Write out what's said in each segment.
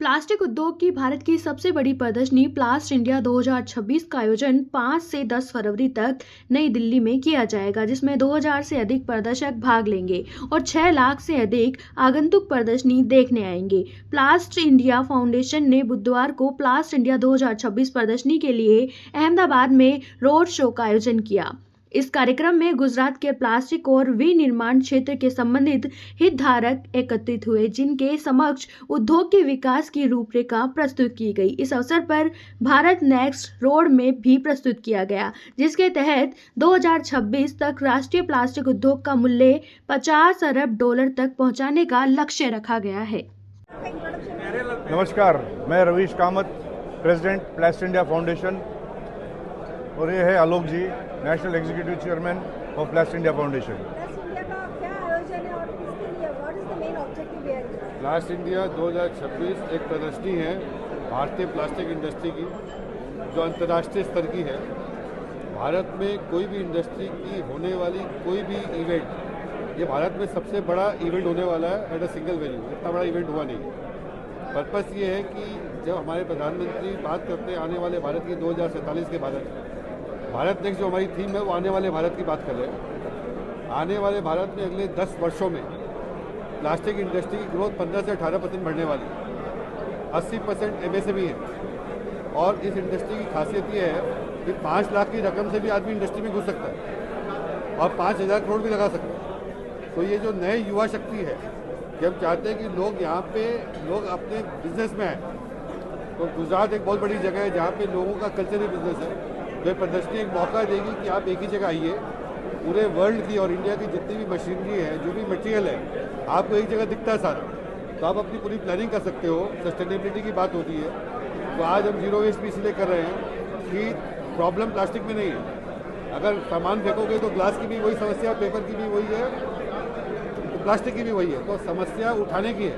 Plastic उद्योग की भारत की सबसे बड़ी प्रदर्शनी प्लास्ट इंडिया 2026 का आयोजन 5 से 10 फरवरी तक नई दिल्ली में किया जाएगा, जिसमें 2000 से अधिक प्रदर्शक भाग लेंगे और 6 लाख से अधिक आगंतुक प्रदर्शनी देखने आएंगे। प्लास्ट इंडिया फाउंडेशन ने बुधवार को प्लास्ट इंडिया 2026 प्रदर्शनी के लिए अहमदाबाद में रोड शो का आयोजन किया। इस कार्यक्रम में गुजरात के प्लास्टिक और विनिर्माण क्षेत्र के संबंधित हितधारक एकत्रित हुए, जिनके समक्ष उद्योग के विकास की रूपरेखा प्रस्तुत की गई। इस अवसर पर भारत नेक्स्ट रोड मैप भी प्रस्तुत किया गया, जिसके तहत 2026 तक राष्ट्रीय प्लास्टिक उद्योग का मूल्य $50 अरब तक पहुंचाने का लक्ष्य रखा गया है। नमस्कार, मैं Ravish Kamat, president Plast India foundation, और ये है Alok ji, national executive chairman of Plast India foundation. Plast India का क्या आयोजन है और किसके लिए, what is the main objective here? Plast India 2026 एक प्रदर्शनी है भारतीय प्लास्टिक इंडस्ट्री की, जो अंतर्राष्ट्रीय स्तर की है। भारत में कोई भी इंडस्ट्री की होने वाली कोई भी इवेंट, ये भारत में सबसे बड़ा इवेंट होने वाला है एट अ सिंगल वेन्यू। इतना बड़ा इवेंट हुआ नहीं है। पर्पस ये है कि जब हमारे प्रधानमंत्री बात करते हैं आने वाले भारत की 2047 के भारत नेक्स्ट, जो हमारी थीम है वो आने वाले भारत की बात कर रहे हैं। आने वाले भारत में अगले 10 वर्षों में प्लास्टिक इंडस्ट्री की ग्रोथ 15 से 18% बढ़ने वाली है। 80% MSME है और इस इंडस्ट्री की खासियत ये है कि 5 लाख की रकम से भी आदमी इंडस्ट्री में घुस सकता है और 5,000 करोड़ भी लगा सकता है। तो ये जो नए युवा शक्ति है कि हम चाहते हैं कि लोग यहाँ पे अपने बिजनेस में आए। तो गुजरात एक बहुत बड़ी जगह है जहाँ पे लोगों का कल्चरल बिजनेस है। तो प्रदर्शनी एक मौका देगी कि आप एक ही जगह आइए, पूरे वर्ल्ड की और इंडिया की जितनी भी मशीनरी है, जो भी मटेरियल है, आपको एक जगह दिखता है सारा। तो आप अपनी पूरी प्लानिंग कर सकते हो। सस्टेनेबिलिटी की बात होती है, तो आज हम जीरो वेस्ट भी इसलिए कर रहे हैं कि प्रॉब्लम प्लास्टिक में नहीं है। अगर सामान फेंकोगे तो ग्लास की भी वही समस्या, पेपर की भी वही है, तो प्लास्टिक की भी वही है। तो समस्या उठाने की है।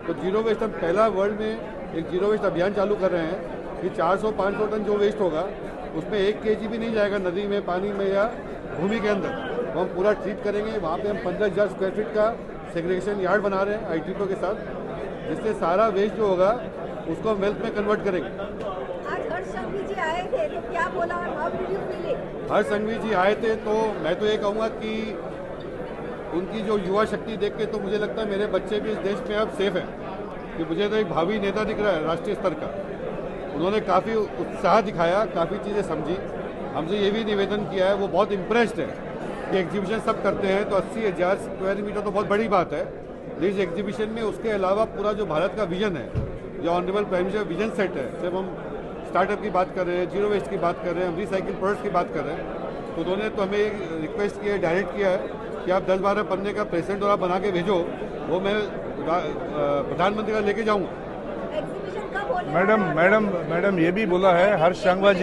तो जीरो वेस्ट, हम पहला वर्ल्ड में एक जीरो वेस्ट अभियान चालू कर रहे हैं कि 400-500 टन जो वेस्ट होगा उसमें 1 kg भी नहीं जाएगा नदी में, पानी में या भूमि के अंदर। तो हम पूरा ट्रीट करेंगे। वहाँ पे हम 15,000 स्क्वायर फीट का सेग्रीगेशन यार्ड बना रहे हैं ITPO के साथ, जिससे सारा वेस्ट जो होगा उसको हम वेल्थ में कन्वर्ट करेंगे। आज हर्ष संघवी जी आए थे तो क्या बोला और how did you feel it? Harsh Sanghavi ji आए थे तो मैं तो ये कहूँगा कि उनकी जो युवा शक्ति देख के तो मुझे लगता है मेरे बच्चे भी इस देश में अब सेफ हैं, कि मुझे तो एक भावी नेता दिख रहा है राष्ट्रीय स्तर का। उन्होंने काफ़ी उत्साह दिखाया, काफ़ी चीज़ें समझी। हमसे ये भी निवेदन किया है, वो बहुत इम्प्रेस्ड है कि एग्जीबिशन सब करते हैं तो 80,000 स्क्वायर मीटर तो बहुत बड़ी बात है। इस एग्जीबिशन में उसके अलावा पूरा जो भारत का विजन है, जो honourable prime minister vision set है, जब हम स्टार्टअप की बात कर रहे हैं, जीरो वेस्ट की बात कर रहे हैं, हम रिसाइकिल प्रोडक्ट्स की बात कर रहे हैं, तो उन्होंने तो हमें रिक्वेस्ट किया है, डायरेक्ट किया है कि आप 10-12 पन्ने का प्रेजेंट और आप बना के भेजो, वो मैं प्रधानमंत्री का लेके जाऊँगा। मैडम ये भी बोला है हर्ष संघवी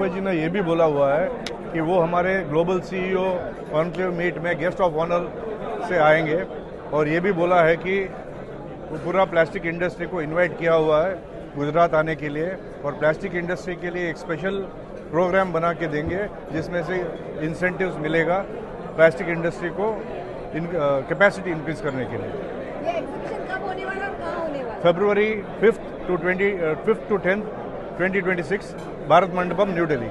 जी ने, ये भी बोला हुआ है कि वो हमारे ग्लोबल CEO कॉन्क्लेव मीट में गेस्ट ऑफ ऑनर से आएंगे, और ये भी बोला है कि वो पूरा प्लास्टिक इंडस्ट्री को इनवाइट किया हुआ है गुजरात आने के लिए, और प्लास्टिक इंडस्ट्री के लिए एक स्पेशल प्रोग्राम बना के देंगे जिसमें से इंसेंटिव्स मिलेगा प्लास्टिक इंडस्ट्री को कैपेसिटी इंक्रीज करने के लिए। ये एग्जीबिशन कब होने वाला है और कहाँ होने वाला है? February 5th to 10th 2026, Bharat Mandapam, new Delhi.